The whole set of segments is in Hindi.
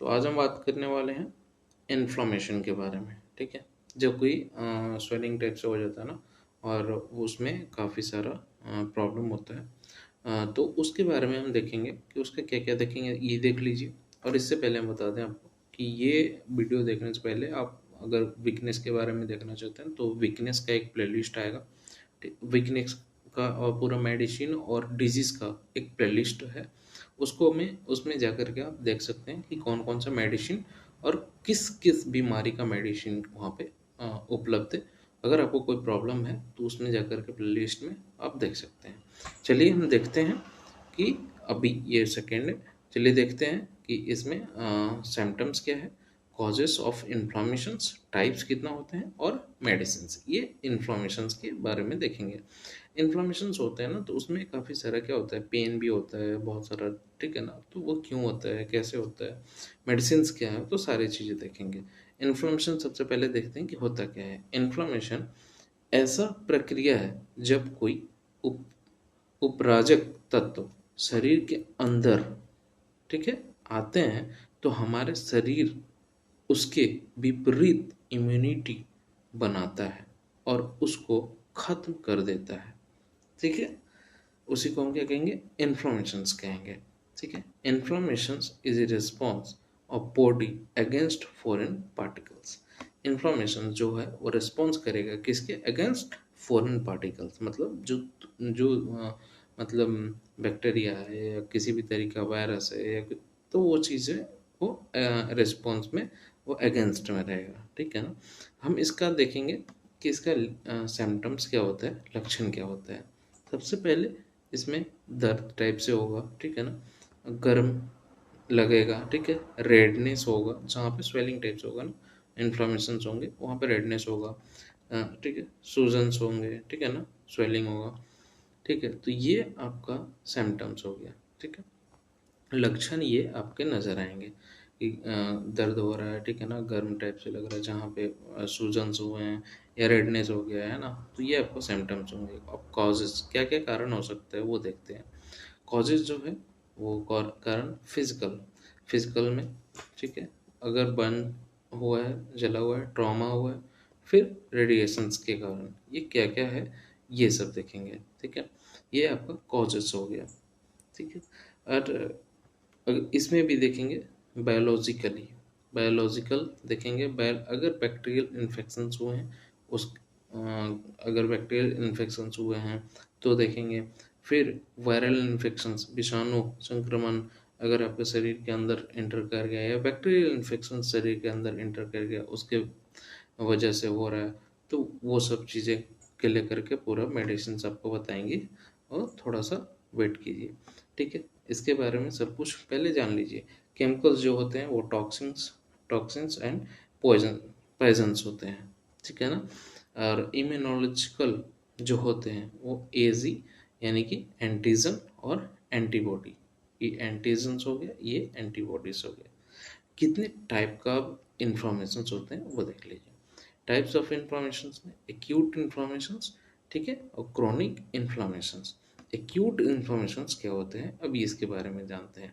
तो आज हम बात करने वाले हैं इन्फ्लामेशन के बारे में, ठीक है। जब कोई स्वेलिंग टाइप से हो जाता है ना, और उसमें काफ़ी सारा प्रॉब्लम होता है, तो उसके बारे में हम देखेंगे कि उसका क्या क्या देखेंगे, ये देख लीजिए। और इससे पहले हम बता दें आपको कि ये वीडियो देखने से पहले आप अगर वीकनेस के बारे में देखना चाहते हैं तो वीकनेस का एक प्लेलिस्ट आएगा। वीकनेस का और पूरा मेडिसिन और डिजीज़ का एक प्लेलिस्ट है, उसको में उसमें जाकर के आप देख सकते हैं कि कौन कौन सा मेडिसिन और किस किस बीमारी का मेडिसिन वहाँ पे उपलब्ध है। अगर आपको कोई प्रॉब्लम है तो उसमें जाकर के प्लेलिस्ट में आप देख सकते हैं। चलिए हम देखते हैं कि अभी ये सेकेंड है। चलिए देखते हैं कि इसमें सिम्टम्स क्या है, कॉजेस ऑफ इन्फ्लामेशंस, टाइप्स कितना होते हैं और मेडिसिन्स, ये इन्फ्लामेशंस के बारे में देखेंगे। इन्फ्लामेशंस होते हैं ना, तो उसमें काफ़ी सारा क्या होता है, पेन भी होता है बहुत सारा, ठीक है ना। तो वो क्यों होता है, कैसे होता है, मेडिसिन्स क्या है, तो सारी चीज़ें देखेंगे। इन्फ्लामेशन सबसे पहले देखते हैं कि होता क्या है। इन्फ्लामेशन ऐसा प्रक्रिया है जब कोई उप उपराजक तत्व शरीर के अंदर, ठीक है, आते हैं तो हमारे शरीर उसके विपरीत इम्यूनिटी बनाता है और उसको खत्म कर देता है, ठीक है। उसी को हम क्या कहेंगे, इन्फ्लामेशंस कहेंगे, ठीक है। Inflammations is a response of body against foreign particles. Inflammation जो है वो रिस्पॉन्स करेगा किसके अगेंस्ट, फॉरेन पार्टिकल्स, मतलब जो जो मतलब बैक्टीरिया है या किसी भी तरीके का वायरस है या तो वो चीज़ें वो रिस्पॉन्स में वो अगेंस्ट में रहेगा, ठीक है ना। हम इसका देखेंगे कि इसका सिम्टम्स क्या होता है, लक्षण क्या होता है। सबसे पहले इसमें दर्द टाइप से होगा, ठीक है ना, गर्म लगेगा, ठीक है, रेडनेस होगा, जहाँ पे स्वेलिंग टाइप्स होगा ना, इन्फ्लामेशन होंगे वहाँ पे रेडनेस होगा, ठीक है, सूजन्स होंगे, ठीक है ना, स्वेलिंग होगा, ठीक है। तो ये आपका सिम्टम्स हो गया, ठीक है। लक्षण ये आपके नज़र आएंगे कि दर्द हो रहा है, ठीक है ना, गर्म टाइप से लग रहा है जहाँ पे सूजन्स हुए हैं या रेडनेस हो गया है ना, तो ये आपको सिम्टम्स होंगे। अब कॉजेज़ क्या क्या कारण हो सकता है वो देखते हैं। कॉजेज़ जो है वो कारण फिजिकल, फिजिकल में, ठीक है, अगर बर्न हुआ है, जला हुआ है, ट्रॉमा हुआ है, फिर रेडिएशंस के कारण, ये क्या क्या है ये सब देखेंगे, ठीक है। ये आपका कॉजेज़ हो गया, ठीक है। और इसमें भी देखेंगे बायोलॉजिकली, बायोलॉजिकल देखेंगे, अगर बैक्टीरियल इन्फेक्शंस हुए हैं उस अगर बैक्टीरियल इन्फेक्शंस हुए हैं तो देखेंगे। फिर वायरल इन्फेक्शंस, विषाणु संक्रमण अगर आपके शरीर के अंदर इंटर कर गया या बैक्टीरियल इन्फेक्शन शरीर के अंदर इंटर कर गया उसके वजह से हो रहा है, तो वो सब चीज़ें के लेकर के पूरा मेडिसिन आपको बताएंगे और थोड़ा सा वेट कीजिए, ठीक है। इसके बारे में सब कुछ पहले जान लीजिए। केमिकल्स जो होते हैं वो toxins toxins and poison poisons होते हैं, ठीक है ना। और इम्यूनोलॉजिकल जो होते हैं वो एजी यानी कि एंटीजन और एंटीबॉडी, ये एंटीजन्स हो गया, ये एंटीबॉडीज हो गया। कितने टाइप का इन्फॉर्मेशन होते हैं वो देख लीजिए। टाइप्स ऑफ इन्फ्लामेशंस में एक्यूट इन्फ्लामेशंस, ठीक है, और क्रॉनिक इन्फ्लामेशंस। एक्यूट इन्फ्लामेशंस क्या होते हैं अभी इसके बारे में जानते हैं।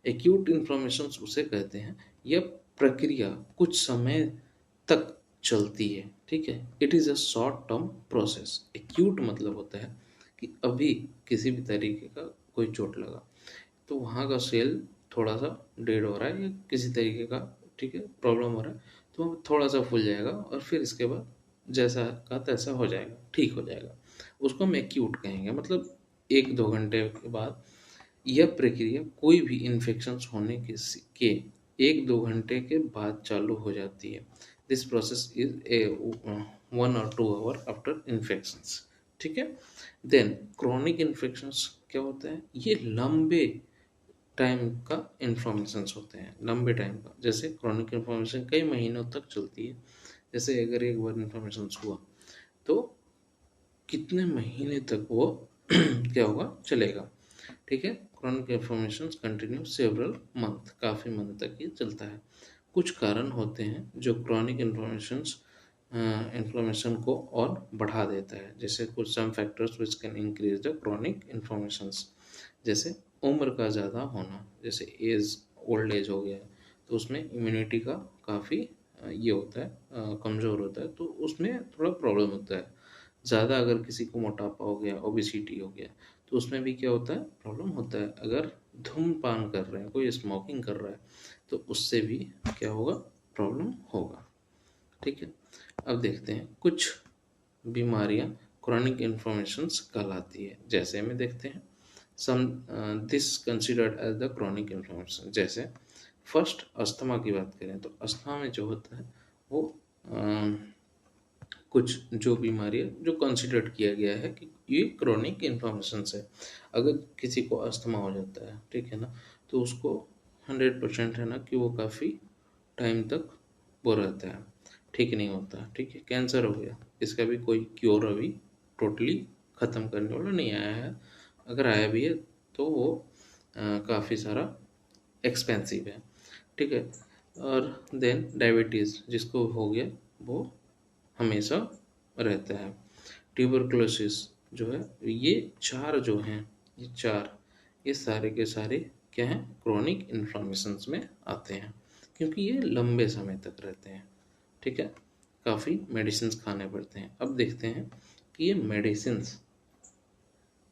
एक्यूट इन्फ्लामेशंस उसे कहते हैं, यह प्रक्रिया कुछ समय तक चलती है, ठीक है। It is a short term process. Acute मतलब होता है कि अभी किसी भी तरीके का कोई चोट लगा तो वहाँ का सेल थोड़ा सा डेड हो रहा है या किसी तरीके का, ठीक है, प्रॉब्लम हो रहा है, तो वो थोड़ा सा फूल जाएगा और फिर इसके बाद जैसा का तैसा हो जाएगा, ठीक हो जाएगा। उसको हम एक्यूट कहेंगे, मतलब 1-2 घंटे के बाद यह प्रक्रिया कोई भी इन्फेक्शन होने के 1-2 घंटे के बाद चालू हो जाती है। दिस प्रोसेस इज ए 1 और 2 आवर आफ्टर इन्फेक्शंस, ठीक है। देन क्रॉनिक इन्फेक्शंस क्या होता है, ये लंबे टाइम का इन्फॉर्मेशंस होते हैं, लंबे टाइम का। जैसे क्रॉनिक इन्फॉर्मेशन कई महीनों तक चलती है, जैसे अगर एक बार इन्फॉर्मेशन हुआ तो कितने महीने तक वो क्या होगा, चलेगा, ठीक है। Chronic information continue several month, काफ़ी मंथ तक ये चलता है। कुछ कारण होते हैं जो क्रॉनिक इन्फ्लेमेशन को और बढ़ा देता है, जैसे कुछ some factors which can increase the chronic inflammations, जैसे उम्र का ज़्यादा होना, जैसे एज, ओल्ड एज हो गया, तो उसमें इम्यूनिटी का काफ़ी ये होता है, कमज़ोर होता है, तो उसमें थोड़ा प्रॉब्लम होता है। ज़्यादा अगर किसी को मोटापा हो गया, ओबेसिटी हो गया, तो उसमें भी क्या होता है, प्रॉब्लम होता है। अगर धूम्रपान कर रहे हैं, कोई स्मोकिंग कर रहा है, तो उससे भी क्या होगा, प्रॉब्लम होगा। ठीक है, अब देखते हैं कुछ बीमारियां क्रॉनिक इन्फ्लेमेशंस कहलाती है। जैसे में देखते हैं some this considered as the chronic inflammation. जैसे फर्स्ट अस्थमा की बात करें तो अस्थमा में जो होता है वो कुछ जो बीमारी है जो कंसिडर्ड किया गया है कि ये क्रॉनिक इन्फ्लेमेशन है। अगर किसी को अस्थमा हो जाता है, ठीक है ना, तो उसको 100% है ना कि वो काफ़ी टाइम तक वो रहता है, ठीक नहीं होता। ठीक है, कैंसर हो गया, इसका भी कोई क्योर अभी टोटली ख़त्म करने वाला नहीं आया है। अगर आया भी है तो वो काफ़ी सारा एक्सपेंसिव है। ठीक है, और देन डायबिटीज़ जिसको हो गया वो हमेशा रहता है। ट्यूबरकुलोसिस जो है, ये चार जो हैं, ये चार, ये सारे के सारे क्या हैं, क्रॉनिक इन्फ्लामेशंस में आते हैं, क्योंकि ये लंबे समय तक रहते हैं। ठीक है, काफ़ी मेडिसिन्स खाने पड़ते हैं। अब देखते हैं कि ये मेडिसिन्स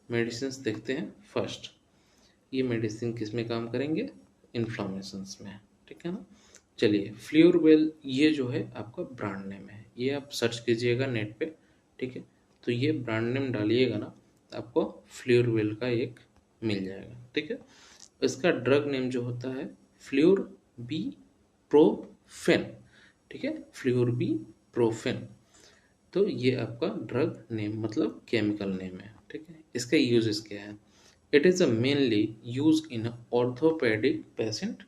मेडिसिन्स देखते हैं फर्स्ट, ये मेडिसिन किस में काम करेंगे, इन्फ्लामेशंस में। ठीक है ना, चलिए फ्लूरवेल, ये जो है आपका ब्रांड नेम है, ये आप सर्च कीजिएगा नेट पे। ठीक है, तो ये ब्रांड नेम डालिएगा ना, तो आपको फ्लूरवेल का एक मिल जाएगा। ठीक है, इसका ड्रग नेम जो होता है फ्लूर बी प्रोफेन। ठीक है, फ्लूर बी प्रोफेन, तो ये आपका ड्रग नेम मतलब केमिकल नेम है। ठीक है, इसका यूजेस क्या है, it is a mainly use in orthopaedic patient.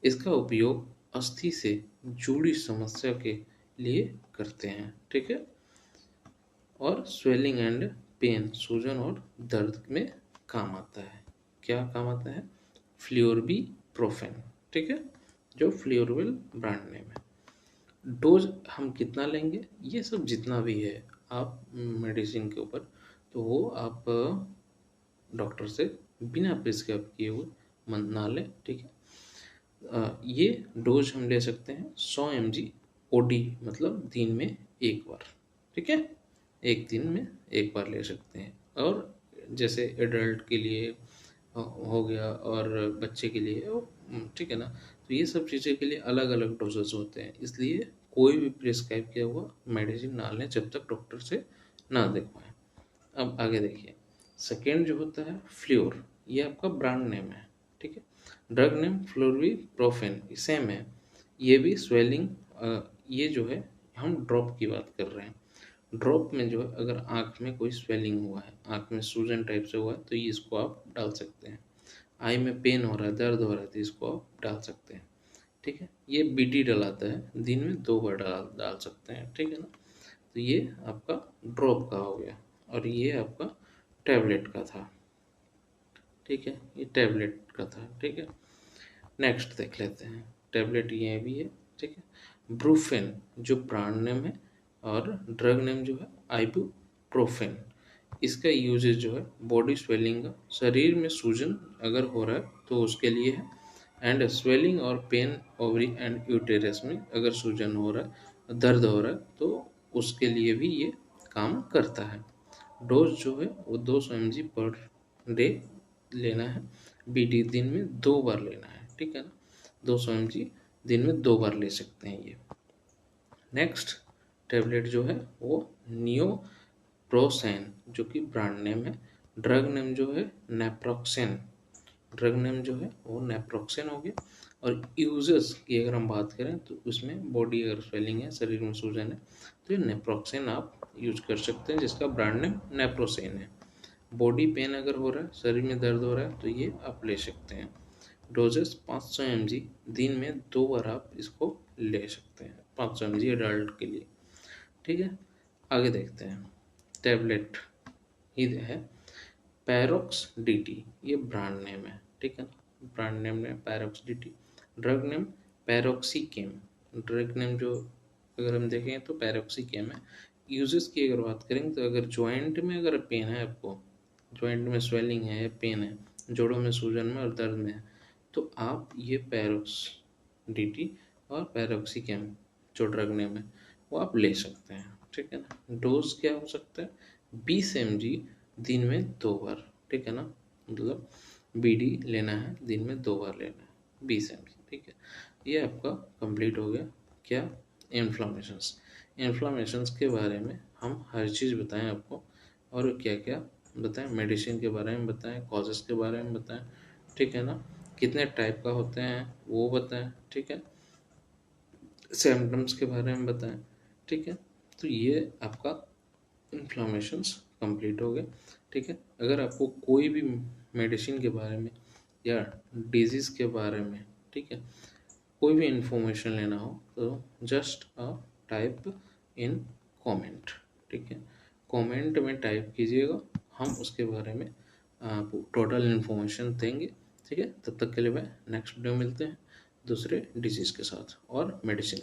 इसका उपयोग अस्थि से जुड़ी समस्या के लिए करते हैं। ठीक है, और स्वेलिंग एंड पेन, सूजन और दर्द में काम आता है। क्या काम आता है, फ्लूरबी प्रोफेन। ठीक है, जो फ्लूरविल ब्रांड नेम है। डोज हम कितना लेंगे, ये सब जितना भी है आप मेडिसिन के ऊपर, तो वो आप डॉक्टर से बिना प्रिस्क्राइब किए हुए ना लें। ठीक है, ये डोज हम ले सकते हैं 100 mg ओडी, मतलब दिन में एक बार। ठीक है, एक दिन में एक बार ले सकते हैं। और जैसे एडल्ट के लिए हो गया और बच्चे के लिए ठीक है ना, तो ये सब चीज़ें के लिए अलग अलग डोजेस होते हैं, इसलिए कोई भी प्रिस्क्राइब किया हुआ मेडिसिन ना लें जब तक डॉक्टर से ना दिखवाएं। अब आगे देखिए, सेकेंड जो होता है फ्लूर, ये आपका ब्रांड नेम है। ठीक है, ड्रग नेम फ्लोरिप्रोफेन सेम है, ये भी स्वेलिंग, ये जो है हम ड्रॉप की बात कर रहे हैं। ड्रॉप में जो है अगर आँख में कोई स्वेलिंग हुआ है, आँख में सूजन टाइप से हुआ है, तो ये इसको आप डाल सकते हैं। आई में पेन हो रहा है, दर्द हो रहा है, तो इसको आप डाल सकते हैं। ठीक है, ये बीटी डलाता है, दिन में 2 बार डाल डाल सकते हैं। ठीक है ना, तो ये आपका ड्रॉप का हो गया, और ये आपका टैबलेट का था। ठीक है, ये टैबलेट का था। ठीक है, नेक्स्ट देख लेते हैं, टैबलेट ये भी है। ठीक है, ब्रूफेन जो ब्रांड नेम है, और ड्रग नेम जो है आइबुप्रोफेन। इसका यूजेज जो है बॉडी स्वेलिंग का, शरीर में सूजन अगर हो रहा है तो उसके लिए है, एंड स्वेलिंग और पेन ओवरी एंड यूटेरस में अगर सूजन हो रहा है, दर्द हो रहा है, तो उसके लिए भी ये काम करता है। डोज जो है वो 200 mg पर डे लेना है, बीटी दिन में 2 बार लेना है। ठीक है ना, 200 mg दिन में 2 बार ले सकते हैं ये। नेक्स्ट टेबलेट जो है वो नियोप्रोसेन, जो कि ब्रांड नेम है। ड्रग नेम जो है नेप्रोक्सेन, ड्रग नेम जो है वो नेप्रोक्सेन हो गया। और यूजेस की अगर हम बात करें तो उसमें बॉडी अगर स्वेलिंग है, शरीर में सूजन है, तो ये नेप्रोक्सेन आप यूज कर सकते हैं, जिसका ब्रांड नेम नेप्रोसेन है। बॉडी पेन अगर हो रहा है, शरीर में दर्द हो रहा है, तो ये आप ले सकते हैं। डोजेस 500 mg, दिन में 2 बार आप इसको ले सकते हैं, 500 mg एडल्ट के लिए। ठीक है, आगे देखते हैं, टैबलेट ही है पैरोक्स dt, ये ब्रांड नेम है। ठीक है ना, ब्रांड नेम है Parox dt। Drug name Paroxicam, drug name जो अगर हम देखें तो पैरोक्सीकेम है। यूजेस की अगर बात करें तो अगर जॉइंट में अगर पेन है, आपको जॉइंट में स्वेलिंग है, पेन है, जोड़ों में सूजन में और दर्द में है, तो आप ये पैरोक्स DT और पैरोक्सीकेम जो ड्रग नेम है वो आप ले सकते हैं, ठीक है ना। डोज क्या हो सकता है, 20 mg दिन में 2 बार, ठीक है ना, मतलब BD लेना है दिन में 2 बार लेना है 20 mg, ठीक है। ये आपका कंप्लीट हो गया क्या, इन्फ्लामेशंस के बारे में हम हर चीज़ बताएं आपको, और क्या क्या बताएं, मेडिसिन के बारे में बताएं, कॉजेस के बारे में बताएं, ठीक है ना, कितने टाइप का होते हैं वो बताएं, ठीक है, सिम्टम्स के बारे में बताएं, ठीक है। तो ये आपका इन्फ्लामेशंस कंप्लीट हो गए, ठीक है। अगर आपको कोई भी मेडिसिन के बारे में या डिजीज़ के बारे में, ठीक है, कोई भी इंफॉर्मेशन लेना हो तो just a type in comment, ठीक है, कमेंट में टाइप कीजिएगा, हम उसके बारे में आपको टोटल इन्फॉर्मेशन देंगे, ठीक है। तब तक के लिए मैं नेक्स्ट वीडियो मिलते हैं दूसरे डिजीज़ के साथ और मेडिसिन।